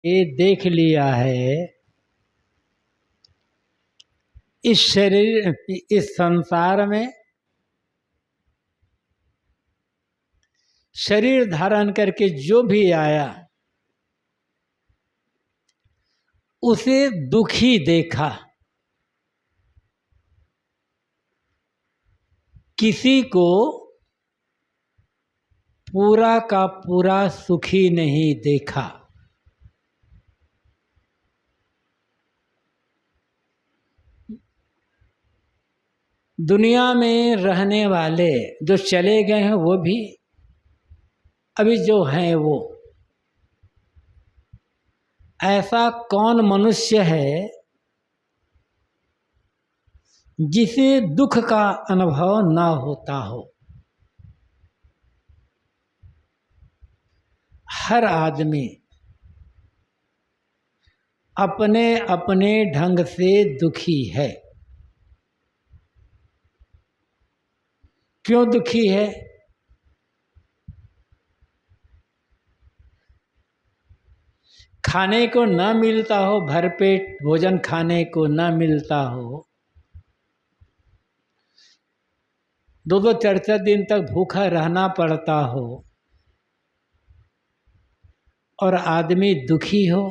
ये देख लिया है इस शरीर, इस संसार में शरीर धारण करके जो भी आया उसे दुखी देखा, किसी को पूरा का पूरा सुखी नहीं देखा। दुनिया में रहने वाले जो चले गए हैं वो भी, अभी जो हैं वो, ऐसा कौन मनुष्य है जिसे दुख का अनुभव ना होता हो। हर आदमी अपने अपने ढंग से दुखी है। क्यों दुखी है? खाने को ना मिलता हो, भरपेट भोजन खाने को ना मिलता हो, 2-2 4-4 दिन तक भूखा रहना पड़ता हो और आदमी दुखी हो,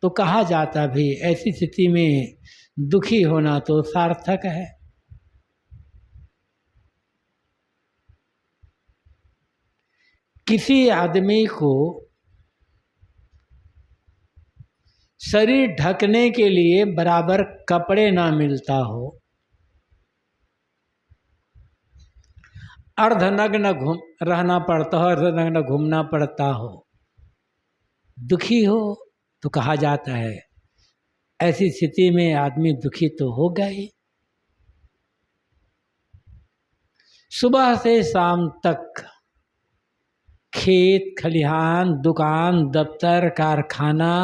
तो कहा जाता भी ऐसी स्थिति में दुखी होना तो सार्थक है। किसी आदमी को शरीर ढकने के लिए बराबर कपड़े ना मिलता हो, अर्धनग्न रहना पड़ता हो, अर्धनग्न घूमना पड़ता हो, दुखी हो, तो कहा जाता है ऐसी स्थिति में आदमी दुखी तो होगा ही। सुबह से शाम तक खेत खलिहान, दुकान, दफ्तर, कारखाना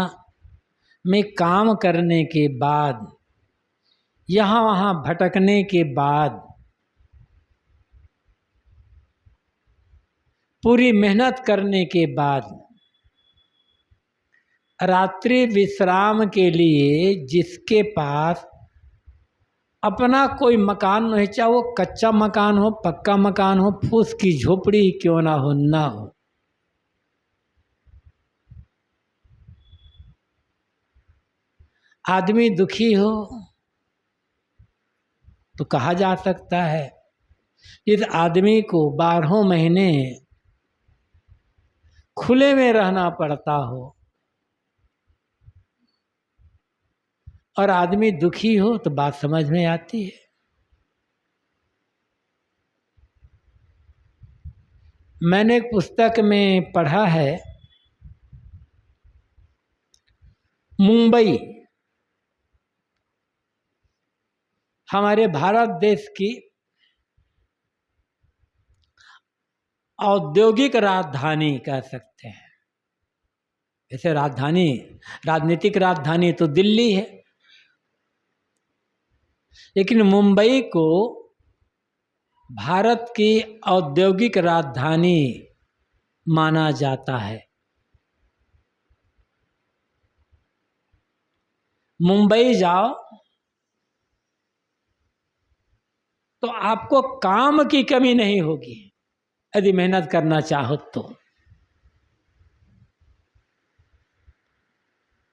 में काम करने के बाद, यहाँ वहाँ भटकने के बाद, पूरी मेहनत करने के बाद, रात्रि विश्राम के लिए जिसके पास अपना कोई मकान नहीं, चाहे वो कच्चा मकान हो, पक्का मकान हो, फूस की झोपड़ी क्यों ना हो, ना हो, आदमी दुखी हो, तो कहा जा सकता है इस आदमी को 12 महीने खुले में रहना पड़ता हो और आदमी दुखी हो, तो बात समझ में आती है। मैंने एक पुस्तक में पढ़ा है, मुंबई हमारे भारत देश की औद्योगिक राजधानी कह सकते हैं। ऐसे राजधानी, राजनीतिक राजधानी तो दिल्ली है, लेकिन मुंबई को भारत की औद्योगिक राजधानी माना जाता है। मुंबई जाओ तो आपको काम की कमी नहीं होगी, यदि मेहनत करना चाहो तो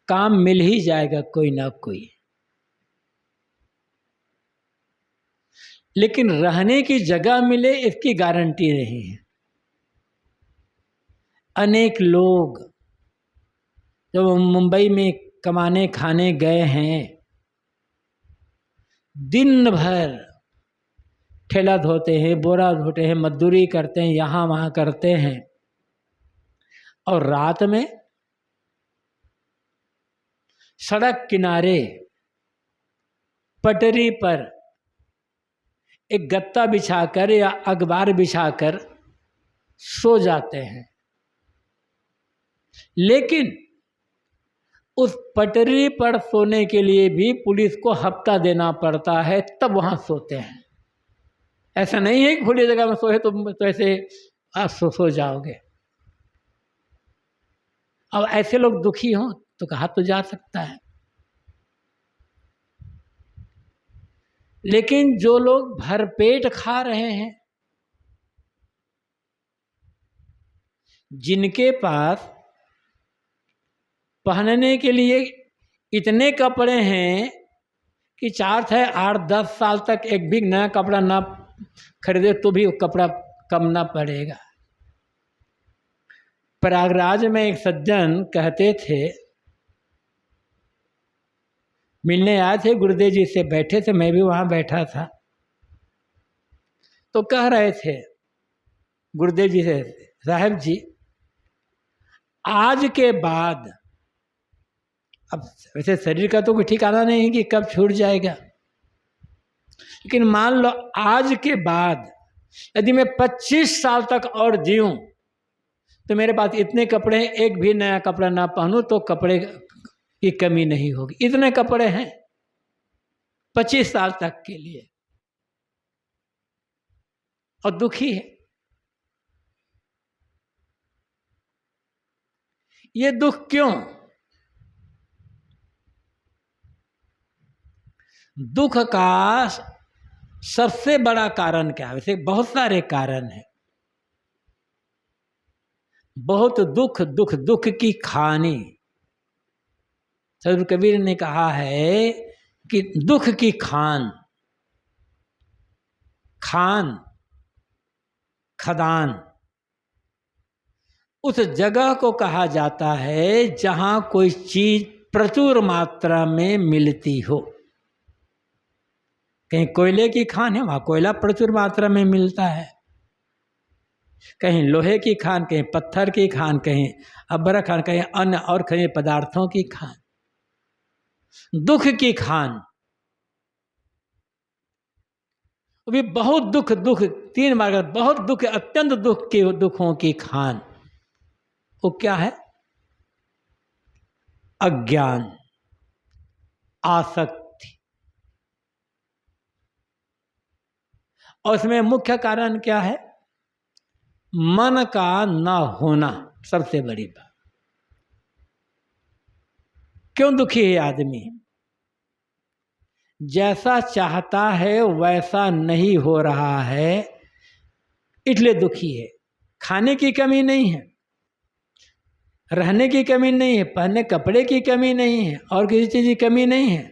काम मिल ही जाएगा कोई ना कोई। लेकिन रहने की जगह मिले इसकी गारंटी नहीं है। अनेक लोग जब मुंबई में कमाने खाने गए हैं, दिन भर ठेला धोते हैं, बोरा धोते हैं, मजदूरी करते हैं, यहाँ वहाँ करते हैं, और रात में सड़क किनारे पटरी पर एक गत्ता बिछाकर या अखबार बिछाकर सो जाते हैं। लेकिन उस पटरी पर सोने के लिए भी पुलिस को हफ्ता देना पड़ता है, तब वहाँ सोते हैं। ऐसा नहीं है कि खुली जगह में सोए तो ऐसे आप सो जाओगे। अब ऐसे लोग दुखी हों तो कहा तो जा सकता है, लेकिन जो लोग भरपेट खा रहे हैं, जिनके पास पहनने के लिए इतने कपड़े हैं कि 4 से 8 10 साल तक एक भी नया कपड़ा ना खरीदे तो भी वो कपड़ा कम ना पड़ेगा। प्रयागराज में एक सज्जन कहते थे, मिलने आए थे गुरुदेव जी से, बैठे थे, मैं भी वहाँ बैठा था, तो कह रहे थे गुरुदेव जी से, साहब जी आज के बाद, अब वैसे शरीर का तो कोई ठिकाना नहीं है कि कब छूट जाएगा, लेकिन मान लो आज के बाद यदि मैं 25 साल तक और जीऊं तो मेरे पास इतने कपड़े हैं, एक भी नया कपड़ा ना पहनूं तो कपड़े की कमी नहीं होगी। इतने कपड़े हैं 25 साल तक के लिए, और दुखी है। ये दुख क्यों? दुख का सबसे बड़ा कारण क्या है? वैसे बहुत सारे कारण हैं। बहुत दुख दुख दुख की खानी, सदगुरु कबीर ने कहा है कि दुख की खान, खान खदान उस जगह को कहा जाता है जहां कोई चीज प्रचुर मात्रा में मिलती हो। कहीं कोयले की खान है, वहां कोयला प्रचुर मात्रा में मिलता है, कहीं लोहे की खान, कहीं पत्थर की खान, कहीं अब्र खान, कहीं अन्य और कहीं पदार्थों की खान। दुख की खान भी बहुत दुख, दुख 3 बार, बहुत दुख, अत्यंत दुख के दुखों की खान, वो क्या है? अज्ञान, आसक्ति। और इसमें मुख्य कारण क्या है? मन का न होना, सबसे बड़ी बात। क्यों दुखी है आदमी? जैसा चाहता है वैसा नहीं हो रहा है, इसलिए दुखी है। खाने की कमी नहीं है, रहने की कमी नहीं है, पहनने कपड़े की कमी नहीं है, और किसी चीज़ की कमी नहीं है,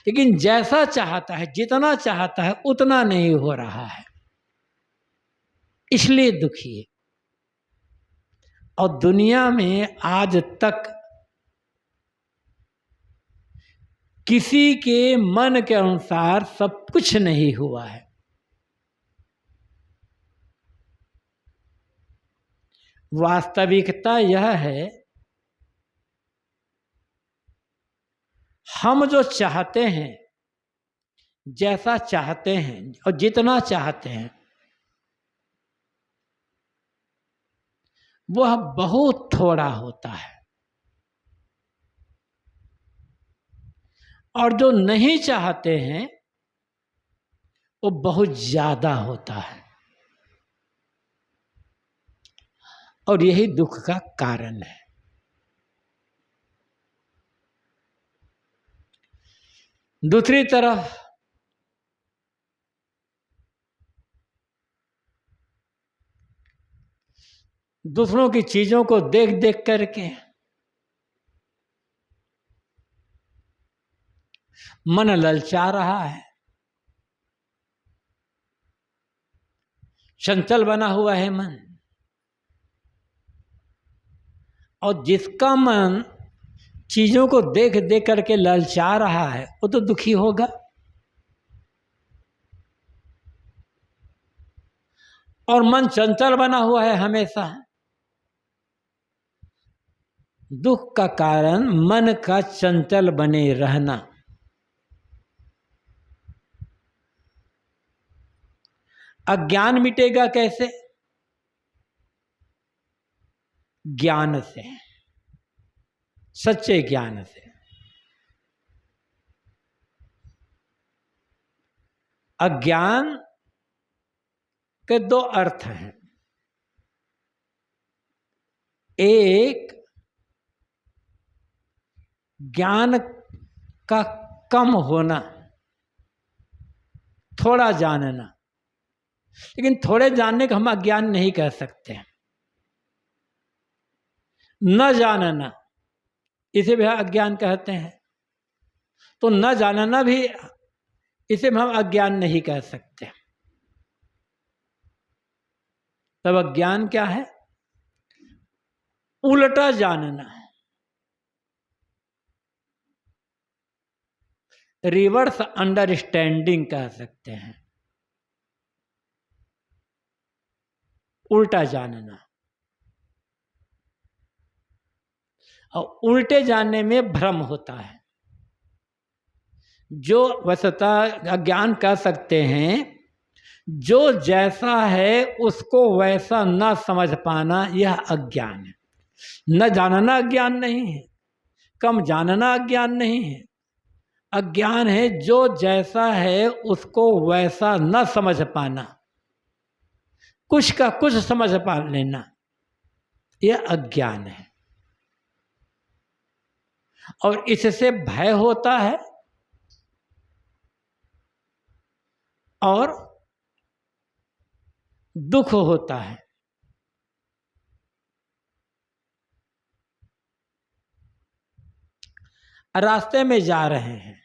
लेकिन जैसा चाहता है, जितना चाहता है उतना नहीं हो रहा है, इसलिए दुखी है। और दुनिया में आज तक किसी के मन के अनुसार सब कुछ नहीं हुआ है। वास्तविकता यह है, हम जो चाहते हैं, जैसा चाहते हैं और जितना चाहते हैं, वह बहुत थोड़ा होता है, और जो नहीं चाहते हैं वो बहुत ज्यादा होता है, और यही दुख का कारण है। दूसरी तरफ दूसरों की चीजों को देख देख करके मन ललचा रहा है, चंचल बना हुआ है मन, और जिसका मन चीजों को देख देख करके ललचा रहा है वो तो दुखी होगा। और मन चंचल बना हुआ है हमेशा। दुख का कारण मन का चंचल बने रहना। अज्ञान मिटेगा कैसे? ज्ञान से, सच्चे ज्ञान से। अज्ञान के 2 अर्थ हैं। एक ज्ञान का कम होना, थोड़ा जानना। लेकिन थोड़े जानने को हम अज्ञान नहीं कह सकते। न जानना इसे भी अज्ञान कहते हैं। तो न जानना भी इसे हम अज्ञान नहीं कह सकते। तब अज्ञान क्या है? उल्टा जानना, रिवर्स अंडरस्टैंडिंग कह सकते हैं। उल्टा जानना, और उल्टे जानने में भ्रम होता है। जो वस्तुतः अज्ञान कह सकते हैं, जो जैसा है उसको वैसा न समझ पाना, यह अज्ञान है। न जानना अज्ञान नहीं है, कम जानना अज्ञान नहीं है। अज्ञान है जो जैसा है उसको वैसा न समझ पाना, कुछ का कुछ समझ पा लेना, यह अज्ञान है। और इससे भय होता है और दुख होता है। रास्ते में जा रहे हैं,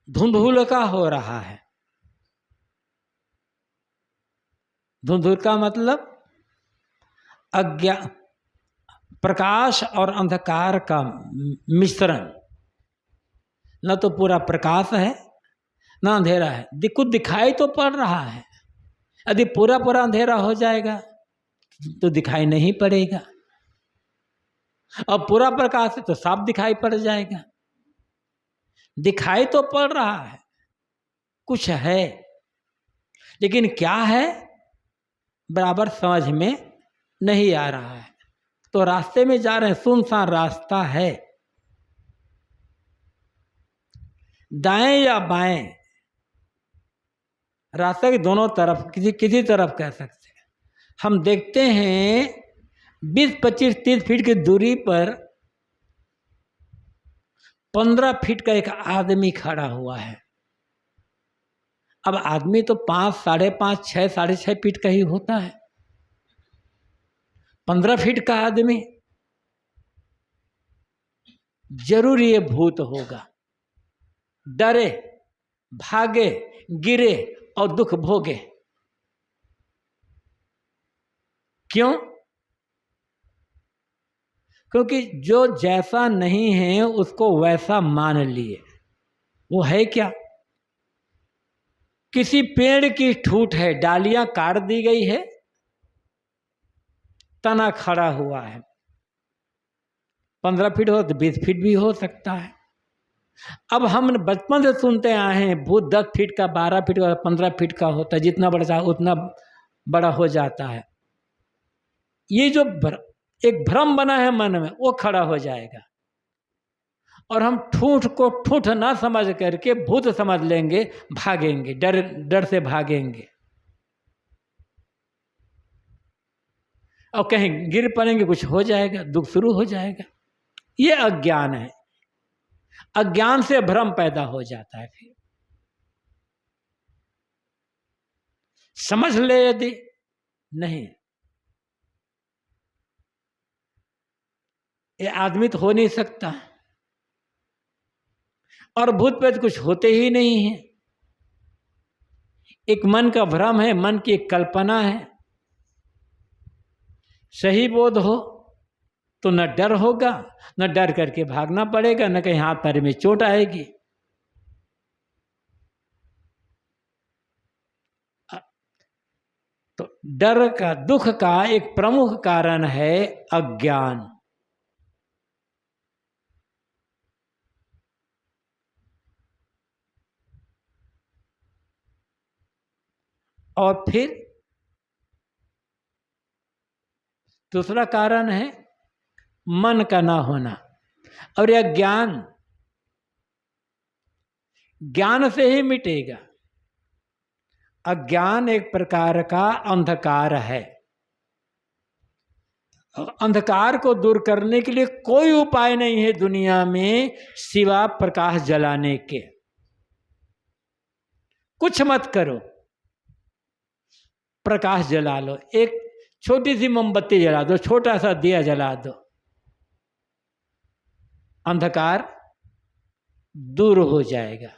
धुंधुल का हो रहा है। धुंधुल का मतलब अज्ञान, प्रकाश और अंधकार का मिश्रण। न तो पूरा प्रकाश है न अंधेरा है, कुछ दिखाई तो पड़ रहा है। यदि पूरा पूरा अंधेरा हो जाएगा तो दिखाई नहीं पड़ेगा, और पूरा प्रकाश है तो साफ दिखाई पड़ जाएगा। दिखाई तो पड़ रहा है, कुछ है, लेकिन क्या है बराबर समझ में नहीं आ रहा है। तो रास्ते में जा रहे हैं, सुनसान रास्ता है, दाएं या बाएं, रास्ते के दोनों तरफ, किसी तरफ कह सकते हैं। हम देखते हैं 20, 25, 30 फीट की दूरी पर 15 फीट का एक आदमी खड़ा हुआ है। अब आदमी तो 5, 5.5, 6, 6.5 फीट का ही होता है। 15 फीट का आदमी, जरूर ये भूत होगा। डरे, भागे, गिरे और दुख भोगे। क्यों? क्योंकि जो जैसा नहीं है उसको वैसा मान लिए। वो है क्या? किसी पेड़ की ठूठ है, डालियां काट दी गई है, तना खड़ा हुआ है। 15 फीट हो तो 20 फीट भी हो सकता है। अब हम बचपन से सुनते आए हैं भूत 10 फीट का, 12 फीट का, 15 फीट का होता है। जितना बड़ा चाहे उतना बड़ा हो जाता है। ये जो एक भ्रम बना है मन में, वो खड़ा हो जाएगा और हम ठूठ को ठूठ ना समझ करके भूत समझ लेंगे, भागेंगे, डर से भागेंगे और कहीं गिर पड़ेंगे, कुछ हो जाएगा, दुख शुरू हो जाएगा। ये अज्ञान है। अज्ञान से भ्रम पैदा हो जाता है। फिर समझ ले यदि नहीं, ये आदमी तो हो नहीं सकता, और भूत प्रेत कुछ होते ही नहीं है। एक मन का भ्रम है, मन की एक कल्पना है। सही बोध हो तो न डर होगा, न डर करके भागना पड़ेगा, न कहीं हाथ पैर में चोट आएगी। तो डर का, दुख का एक प्रमुख कारण है अज्ञान। और फिर दूसरा कारण है मन का ना होना। और यह ज्ञान, ज्ञान से ही मिटेगा। अज्ञान एक प्रकार का अंधकार है। अंधकार को दूर करने के लिए कोई उपाय नहीं है दुनिया में सिवा प्रकाश जलाने के। कुछ मत करो, प्रकाश जला लो। एक छोटी सी मोमबत्ती जला दो, छोटा सा दिया जला दो, अंधकार दूर हो जाएगा।